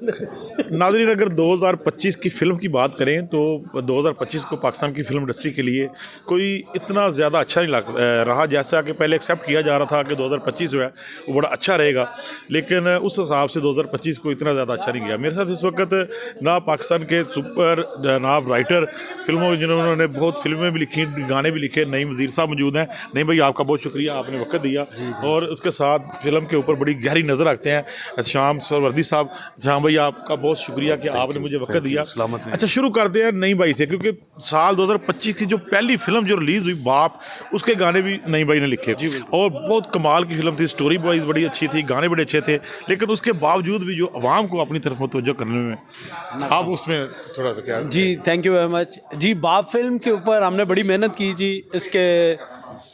नाज़रीन, अगर 2025 की फ़िल्म की बात करें तो 2025 को पाकिस्तान की फ़िल्म इंडस्ट्री के लिए कोई इतना ज़्यादा अच्छा नहीं रहा, जैसा कि पहले एक्सेप्ट किया जा रहा था कि 2025 जो है वो बड़ा अच्छा रहेगा, लेकिन उस हिसाब से 2025 को इतना ज़्यादा अच्छा नहीं गया। मेरे साथ इस वक्त ना पाकिस्तान के सुपर जनाब राइटर फ़िल्मों जिन्होंने बहुत फ़िल्में भी लिखी, गाने भी लिखे, नईम वज़ीर साहब मौजूद हैं। नईम भाई, आपका बहुत शुक्रिया, आपने वक्त दिया। और उसके साथ फ़िल्म के ऊपर बड़ी गहरी नज़र रखते हैं शाम सरवर्दी साहब। शाम भाई, आपका बहुत शुक्रिया कि आपने मुझे वक्त दिया। अच्छा, शुरू करते हैं नईम भाई से, क्योंकि साल 2025 की जो पहली फिल्म जो रिलीज़ हुई बाप, उसके गाने भी नईम भाई ने लिखे और बहुत कमाल की फिल्म थी, स्टोरी वाइज बड़ी अच्छी थी, गाने बड़े अच्छे थे, लेकिन उसके बावजूद भी जो अवाम को अपनी तरफ मुतवज्जो करने में आप उसमें थोड़ा सा क्या जी, थैंक यू वेरी मच जी। बाप फिल्म के ऊपर हमने बड़ी मेहनत की जी।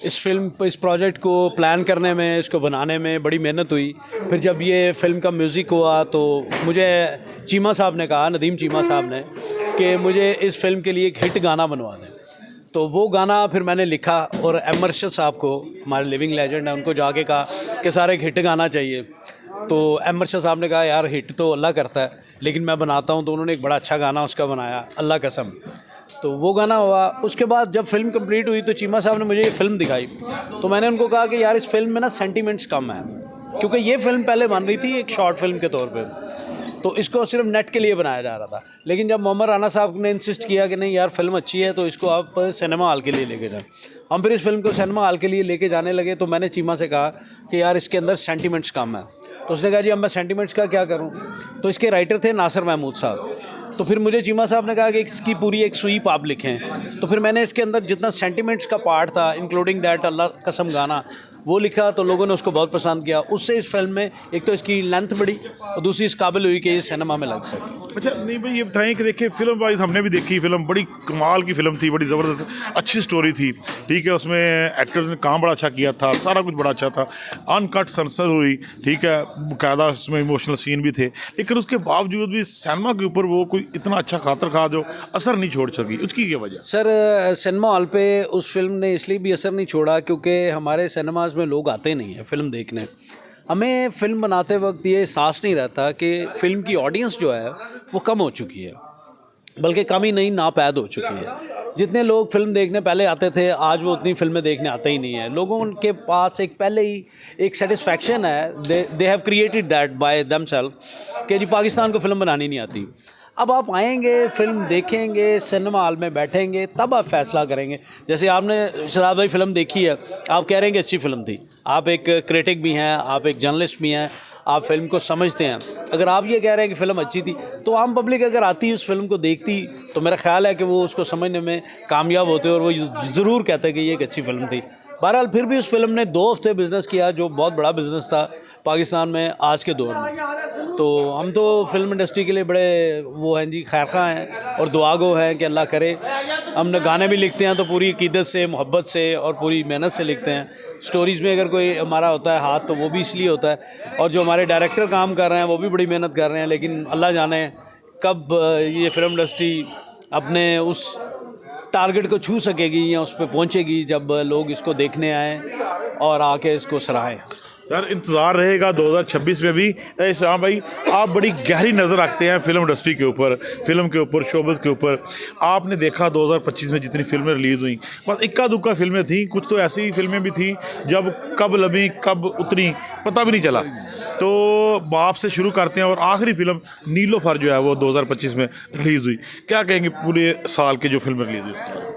इस प्रोजेक्ट को प्लान करने में, इसको बनाने में बड़ी मेहनत हुई। फिर जब ये फिल्म का म्यूज़िक हुआ तो मुझे चीमा साहब ने कहा, नदीम चीमा साहब ने, कि मुझे इस फिल्म के लिए एक हिट गाना बनवा दें। तो वो गाना फिर मैंने लिखा और एम अरशद साहब को, हमारे लिविंग लेजेंड हैं, उनको जाके कहा कि सारे एक हिट गाना चाहिए। तो एम अरशद साहब ने कहा यार हिट तो अल्लाह करता है, लेकिन मैं बनाता हूँ। तो उन्होंने एक बड़ा अच्छा गाना उसका बनाया, अल्लाह कसम। तो वो गाना हुआ। उसके बाद जब फिल्म कंप्लीट हुई तो चीमा साहब ने मुझे ये फिल्म दिखाई। तो मैंने उनको कहा कि यार इस फिल्म में ना सेंटिमेंट्स कम है, क्योंकि ये फिल्म पहले बन रही थी एक शॉर्ट फिल्म के तौर पे, तो इसको सिर्फ नेट के लिए बनाया जा रहा था। लेकिन जब मोहम्मद राना साहब ने इंसिस्ट किया कि नहीं यार फिल्म अच्छी है तो इसको आप सिनेमा हॉल के लिए लेके जाएं, हम फिर इस फिल्म को सिनेमा हॉल के लिए लेके जाने लगे। तो मैंने चीमा से कहा कि यार इसके अंदर सेंटिमेंट्स कम है। तो उसने कहा जी अब मैं सेंटिमेंट्स का क्या करूं। तो इसके राइटर थे नासिर महमूद साहब। तो फिर मुझे चीमा साहब ने कहा कि इसकी पूरी एक स्वीप आप लिखें। तो फिर मैंने इसके अंदर जितना सेंटिमेंट्स का पार्ट था, इंक्लूडिंग दैट अल्लाह कसम गाना, वो लिखा। तो लोगों ने उसको बहुत पसंद किया। उससे इस फिल्म में एक तो इसकी लेंथ बढ़ी और दूसरी इस काबिल हुई कि ये सिनेमा में लग सके। अच्छा नहीं भाई, ये बताएं कि देखिए फिल्म वाइज हमने भी देखी, फिल्म बड़ी कमाल की फिल्म थी, बड़ी ज़बरदस्त अच्छी स्टोरी थी, ठीक है, उसमें एक्टर्स ने काम बड़ा अच्छा किया था, सारा कुछ बड़ा अच्छा था, अनकट सनसर हुई, ठीक है, बाकायदा उसमें इमोशनल सीन भी थे, लेकिन उसके बावजूद भी सिनेमा के ऊपर वो कोई इतना अच्छा खातर खा जो असर नहीं छोड़ सकी, उसकी क्या वजह? सर सिनेमा हॉल पे उस फिल्म ने इसलिए भी असर नहीं छोड़ा क्योंकि हमारे सिनेमाज में लोग आते नहीं हैं फिल्म देखने। हमें फिल्म बनाते वक्त ये एहसास नहीं रहता कि फ़िल्म की ऑडियंस जो है वो कम हो चुकी है, बल्कि कम ही नहीं, नापैद हो चुकी है। जितने लोग फिल्म देखने पहले आते थे, आज वो उतनी फिल्में देखने आते ही नहीं है। लोगों के पास एक पहले ही एक सेटिस्फैक्शन है, they have created that by themselves कि जी पाकिस्तान को फिल्म बनानी नहीं आती। अब आप आएंगे, फिल्म देखेंगे, सिनेमा हॉल में बैठेंगे, तब आप फैसला करेंगे। जैसे आपने शराब भाई फिल्म देखी है, आप कह रहे हैं कि अच्छी फिल्म थी, आप एक क्रिटिक भी हैं, आप एक जर्नलिस्ट भी हैं, आप फिल्म को समझते हैं। अगर आप ये कह रहे हैं कि फ़िल्म अच्छी थी, तो आम पब्लिक अगर आती उस फिल्म को देखती, तो मेरा ख्याल है कि वो उसको समझने में कामयाब होते और वो ज़रूर कहते कि ये एक अच्छी फिल्म थी। बहरहाल फिर भी उस फिल्म ने 2 हफ्ते बिज़नेस किया, जो बहुत बड़ा बिज़नेस था पाकिस्तान में आज के दौर में। तो हम तो फिल्म इंडस्ट्री के लिए बड़े वो हैं जी, खैरखा हैं और दुआगो हैं कि अल्लाह करे। हम गाने भी लिखते हैं तो पूरी अकीदत से, मोहब्बत से और पूरी मेहनत से लिखते हैं। स्टोरीज़ में अगर कोई हमारा होता है हाथ, तो वो भी इसलिए होता है। और जो हमारे डायरेक्टर काम कर रहे हैं वो भी बड़ी मेहनत कर रहे हैं, लेकिन अल्लाह जाने कब ये फिल्म इंडस्ट्री अपने उस टारगेट को छू सकेगी या उस पर पहुँचेगी जब लोग इसको देखने आएँ और आके इसको सराहें। सर इंतज़ार रहेगा 2026 में भी। इस्लाम भाई, आप बड़ी गहरी नज़र रखते हैं फिल्म इंडस्ट्री के ऊपर, फिल्म के ऊपर, शोबज़ के ऊपर। आपने देखा 2025 में जितनी फिल्में रिलीज़ हुई, बस इक्का दुक्का फिल्में थी, कुछ तो ऐसी फिल्में भी थी जब कब लगी कब उतरी पता भी नहीं चला। तो बाप से शुरू करते हैं और आखिरी फिल्म नीलोफर जो है वो 2025 में रिलीज़ हुई। क्या कहेंगे पूरे साल के जो फिल्में रिलीज़ हुई?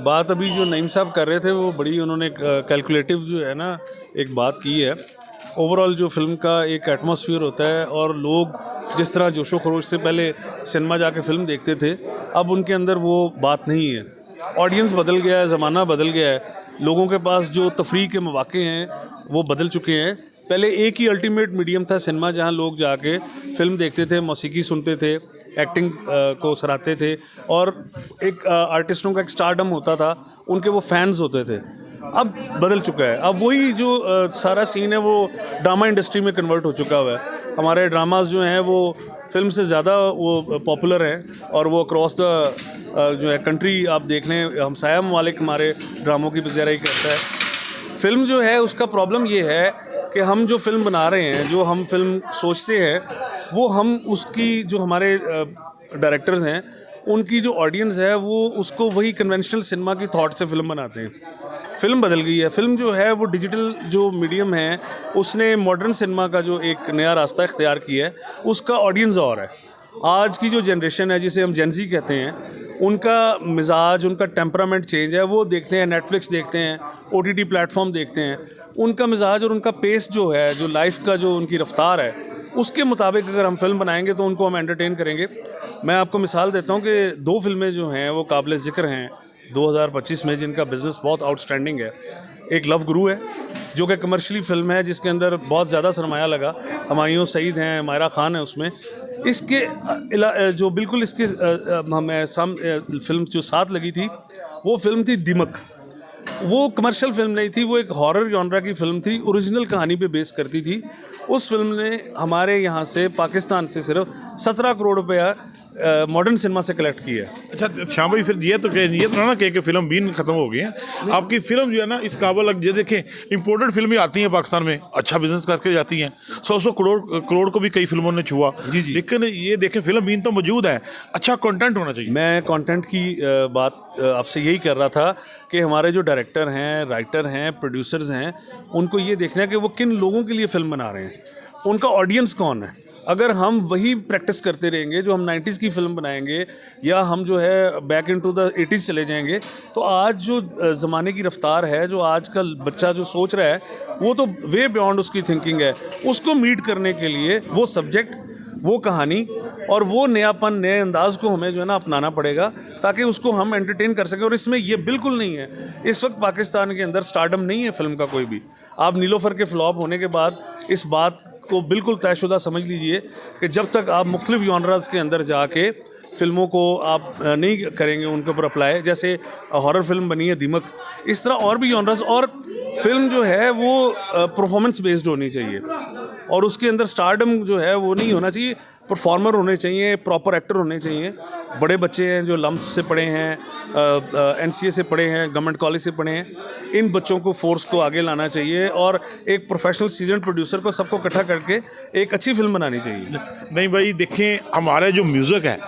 बात अभी जो नईम साहब कर रहे थे वो बड़ी उन्होंने कैलकुलेटिव जो है ना एक बात की है। ओवरऑल जो फिल्म का एक एटमॉस्फेयर होता है और लोग जिस तरह जोशो खरोश से पहले सिनेमा जाके फिल्म देखते थे, अब उनके अंदर वो बात नहीं है। ऑडियंस बदल गया है, ज़माना बदल गया है, लोगों के पास जो तफरीह के मौक़े हैं वो बदल चुके हैं। पहले एक ही अल्टीमेट मीडियम था सिनेमा, जहाँ लोग जाके फिल्म देखते थे, मौसीकी सुनते थे, एक्टिंग को सराहते थे और एक आर्टिस्टों का एक स्टारडम होता था, उनके वो फैंस होते थे। अब बदल चुका है, अब वही जो सारा सीन है वो ड्रामा इंडस्ट्री में कन्वर्ट हो चुका हुआ है। हमारे ड्रामास जो हैं वो फिल्म से ज़्यादा वो पॉपुलर हैं और वो अक्रॉस द जो है कंट्री आप देख लें, हमसाया ममालिक हमारे ड्रामों की बजाय करता है। फिल्म जो है उसका प्रॉब्लम ये है कि हम जो फिल्म बना रहे हैं, जो हम फिल्म सोचते हैं, वो हम उसकी जो हमारे डायरेक्टर्स हैं उनकी जो ऑडियंस है वो उसको वही कन्वेंशनल सिनेमा की थॉट से फिल्म बनाते हैं। फिल्म बदल गई है, फिल्म जो है वो डिजिटल जो मीडियम है उसने मॉडर्न सिनेमा का जो एक नया रास्ता इख्तियार किया है, उसका ऑडियंस और है। आज की जो जनरेशन है जिसे हम जेन ज़ी कहते हैं, उनका मिजाज, उनका टेम्परामेंट चेंज है। वो देखते हैं नेटफ्लिक्स, देखते हैं OTT प्लेटफॉर्म, देखते हैं। उनका मिजाज और उनका पेस जो है, जो लाइफ का जो उनकी रफ्तार है, उसके मुताबिक अगर हम फिल्म बनाएंगे तो उनको हम एंटरटेन करेंगे। मैं आपको मिसाल देता हूँ कि 2 फिल्में जो हैं वो काबिल ज़िक्र हैं 2025 में, जिनका बिज़नेस बहुत आउटस्टैंडिंग है। एक लव गुरु है जो कि कमर्शियली फ़िल्म है जिसके अंदर बहुत ज़्यादा सरमाया लगा। हुमायूं सईद हैं, मायरा ख़ान है उसमें। इसके जो बिल्कुल इसके हमें फिल्म जो साथ लगी थी वो फिल्म थी दिमक। वो कमर्शियल फिल्म नहीं थी, वो एक हॉरर जॉनरा की फिल्म थी, ओरिजिनल कहानी पे बेस करती थी। उस फिल्म ने हमारे यहाँ से, पाकिस्तान से सिर्फ 17 करोड़ रुपया मॉडर्न सिनेमा से कलेक्ट किया है। अच्छा श्याम भाई, फिर ये तो ना कि फिल्म बीन खत्म हो गई है। आपकी फिल्म जो है ना इस काबल लग, ये देखें इंपोर्टेड फिल्में आती हैं पाकिस्तान में, अच्छा बिजनेस करके जाती हैं, 100 करोड़ को भी कई फिल्मों ने छुआ। लेकिन ये देखें फिल्म बीन तो मौजूद है, अच्छा कंटेंट होना चाहिए। मैं कंटेंट की बात आपसे यही कर रहा था कि हमारे जो डायरेक्टर हैं, राइटर हैं, प्रोड्यूसर्स हैं, उनको ये देखना है कि वो किन लोगों के लिए फिल्म बना रहे हैं, उनका ऑडियंस कौन है। अगर हम वही प्रैक्टिस करते रहेंगे, जो हम 90s की फिल्म बनाएंगे, या हम जो है बैक इनटू द 80s चले जाएंगे, तो आज जो ज़माने की रफ्तार है, जो आज का बच्चा जो सोच रहा है, वो तो वे बियॉन्ड उसकी थिंकिंग है। उसको मीट करने के लिए वो सब्जेक्ट, वो कहानी और वो नयापन, नए अंदाज़ को हमें जो है ना अपनाना पड़ेगा, ताकि उसको हम एंटरटेन कर सकें। और इसमें ये बिल्कुल नहीं है, इस वक्त पाकिस्तान के अंदर स्टारडम नहीं है फिल्म का कोई भी। आप नीलोफर के फ्लॉप होने के बाद इस बात को बिल्कुल तयशुदा समझ लीजिए कि जब तक आप मुख्तलिफ जॉनरास के अंदर जाके फ़िल्मों को आप नहीं करेंगे, उनके ऊपर अप्लाई, जैसे हॉरर फिल्म बनी है दिमक, इस तरह और भी जॉनरास। और फिल्म जो है वो परफॉर्मेंस बेस्ड होनी चाहिए, और उसके अंदर स्टारडम जो है वो नहीं होना चाहिए। परफॉर्मर होने चाहिए, प्रॉपर एक्टर होने चाहिए। बड़े बच्चे हैं जो लम्स से पढ़े हैं, NCA से पढ़े हैं, गवर्नमेंट कॉलेज से पढ़े हैं, इन बच्चों को फोर्स को आगे लाना चाहिए, और एक प्रोफेशनल सीजन प्रोड्यूसर को सबको इकट्ठा करके एक अच्छी फिल्म बनानी चाहिए। नहीं भाई, देखें हमारा जो म्यूज़िक है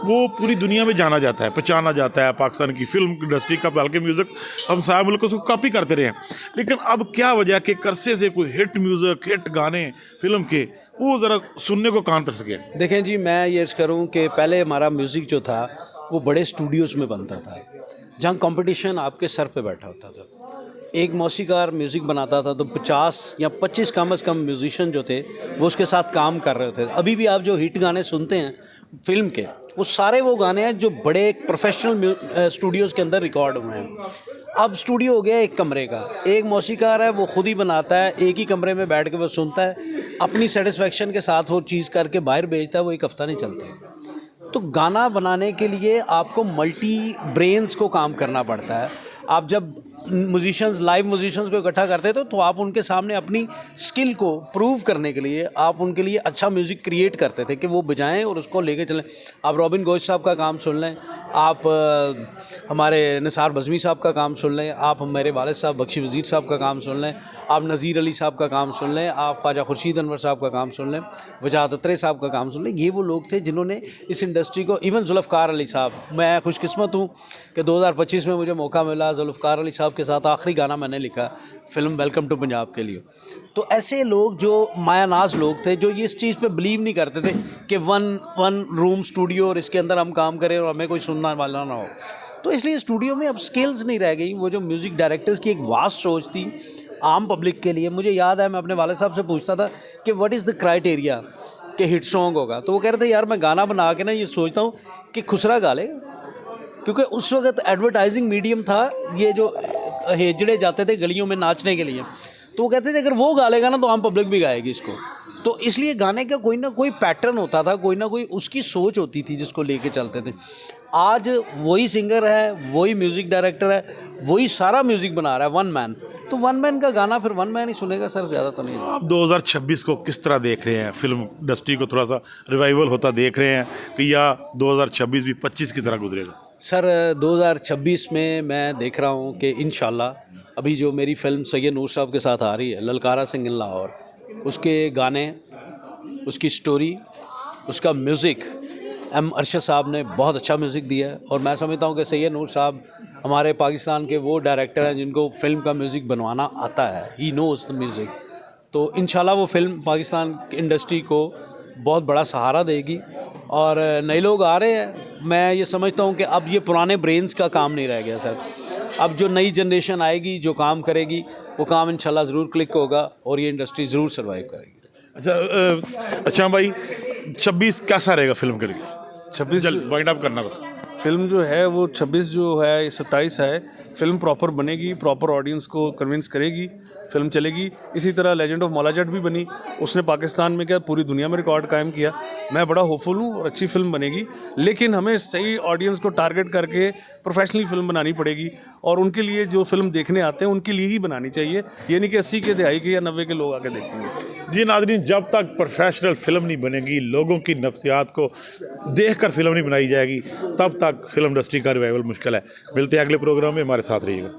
वो पूरी दुनिया में जाना जाता है, पहचाना जाता है। पाकिस्तान की फिल्म इंडस्ट्री का बल्कि म्यूज़िक हम सारे मुल्क उसको कॉपी करते रहे हैं, लेकिन अब क्या वजह कि करसे से कोई हिट म्यूज़िक, हिट गाने फिल्म के वो ज़रा सुनने को कान तर सके। देखें जी, मैं ये करूं कि पहले हमारा म्यूज़िक जो था वो बड़े स्टूडियोज़ में बनता था, जहां कंपटीशन आपके सर पे बैठा होता था। एक मौसीकार म्यूज़िक बनाता था तो 50 या 25 कम से कम म्यूजिशियन जो थे वो उसके साथ काम कर रहे थे। अभी भी आप जो हिट गाने सुनते हैं फिल्म के, वो सारे वो गाने हैं जो बड़े प्रोफेशनल स्टूडियोज़ के अंदर रिकॉर्ड हुए हैं। अब स्टूडियो हो गया एक कमरे का, एक मौसीकार है वो खुद ही बनाता है, एक ही कमरे में बैठ के वो सुनता है, अपनी सेटिस्फेक्शन के साथ वो चीज़ करके बाहर भेजता है, वो एक हफ्ता नहीं चलते। तो गाना बनाने के लिए आपको मल्टी ब्रेन्स को काम करना पड़ता है। आप जब म्यूजिशियंस, लाइव म्यूजिशियंस को इकट्ठा करते थे तो आप उनके सामने अपनी स्किल को प्रूव करने के लिए आप उनके लिए अच्छा म्यूज़िक क्रिएट करते थे कि वो बजाएं और उसको लेके चलें। आप रॉबिन गोश साहब का काम सुन लें, आप हमारे निसार बज़मी साहब का काम सुन लें, आप मेरे वालिद साहब बख्शी वज़ीर साहब का काम सुन लें, आप नज़ीर अली साहब का काम सुन लें, आप ख्वाजा खुर्शीद अनवर साहब का काम सुन लें, वजाहत अत्रे साहब का काम सुन लें। ये वो लोग थे जिन्होंने इस इंडस्ट्री को, इवन जुल्फ़कार अली साहब, मैं खुशकिस्मत हूँ कि 2025 में मुझे मौका मिला जुल्फ़कार अली साहब के साथ आखिरी गाना मैंने लिखा फिल्म वेलकम टू पंजाब के लिए। तो ऐसे लोग जो मायानाज लोग थे, जो इस चीज़ पे बिलीव नहीं करते थे कि वन रूम स्टूडियो और इसके अंदर हम काम करें और हमें कोई सुनने वाला ना हो, तो इसलिए स्टूडियो में अब स्किल्स नहीं रह गई। वो जो म्यूज़िक डायरेक्टर्स की एक वास्ट सोच थी आम पब्लिक के लिए, मुझे याद है मैं अपने वाले साहब से पूछता था कि व्हाट इज़ द क्राइटेरिया कि हिट सॉन्ग होगा, तो वो कह रहे थे यार मैं गाना बना के ना ये सोचता हूँ कि खुसरा गा ले, क्योंकि उस वक्त एडवर्टाइजिंग मीडियम था, ये जो हेजड़े जाते थे गलियों में नाचने के लिए, तो वो कहते थे अगर वो गा लेगा ना तो आम पब्लिक भी गाएगी इसको। तो इसलिए गाने का कोई ना कोई पैटर्न होता था, कोई ना कोई उसकी सोच होती थी जिसको लेके चलते थे। आज वही सिंगर है, वही म्यूज़िक डायरेक्टर है, वही सारा म्यूज़िक बना रहा है वन मैन, तो वन मैन का गाना फिर वन मैन ही सुनेगा सर, ज़्यादा तो नहीं। आप 2026 को किस तरह देख रहे हैं? फिल्म इंडस्ट्री को थोड़ा सा रिवाइवल होता देख रहे हैं कि या 2026 भी 25 की तरह गुजरेगा? सर 2026 में मैं देख रहा हूँ कि इंशाल्लाह अभी जो मेरी फ़िल्म सैयद नूर साहब के साथ आ रही है ललकारा सिंह इन लाहौर, उसके गाने, उसकी स्टोरी उसका म्यूज़िक अरशद साहब ने बहुत अच्छा म्यूज़िक दिया है, और मैं समझता हूँ कि सैयद नूर साहब हमारे पाकिस्तान के वो डायरेक्टर हैं जिनको फ़िल्म का म्यूज़िक बनवाना आता है, ही नोज़ द म्यूज़िक। तो इंशाल्लाह वो फ़िल्म पाकिस्तान की इंडस्ट्री को बहुत बड़ा सहारा देगी, और नए लोग आ रहे हैं। मैं ये समझता हूँ कि अब ये पुराने ब्रेन्स का काम नहीं रह गया सर। अब जो नई जनरेशन आएगी, जो काम करेगी, वो काम इंशाल्लाह ज़रूर क्लिक होगा और ये इंडस्ट्री ज़रूर सर्वाइव करेगी। अच्छा भाई, 26 कैसा रहेगा फिल्म के लिए? 26 जल्द वाइंड अप करना बस। फिल्म जो है वो 26 जो है 27 है, फिल्म प्रॉपर बनेगी, प्रॉपर ऑडियंस को कन्विंस करेगी, फिल्म चलेगी। इसी तरह लेजेंड ऑफ मौला जट भी बनी, उसने पाकिस्तान में क्या पूरी दुनिया में रिकॉर्ड कायम किया। मैं बड़ा होपफुल हूँ और अच्छी फिल्म बनेगी, लेकिन हमें सही ऑडियंस को टारगेट करके प्रोफेशनली फिल्म बनानी पड़ेगी, और उनके लिए जो फिल्म देखने आते हैं उनके लिए ही बनानी चाहिए। ये नहीं कि 80 के, दहाई के या 90 के लोग आके देखेंगे। जी नाज़रीन, जब तक प्रोफेशनल फिल्म नहीं बनेगी, लोगों की नफ्सियात को देखकर फिल्म नहीं बनाई जाएगी, तब तक फिल्म इंडस्ट्री का रिवाइवल मुश्किल है। मिलते हैं अगले प्रोग्राम में, हमारे साथ रहिएगा।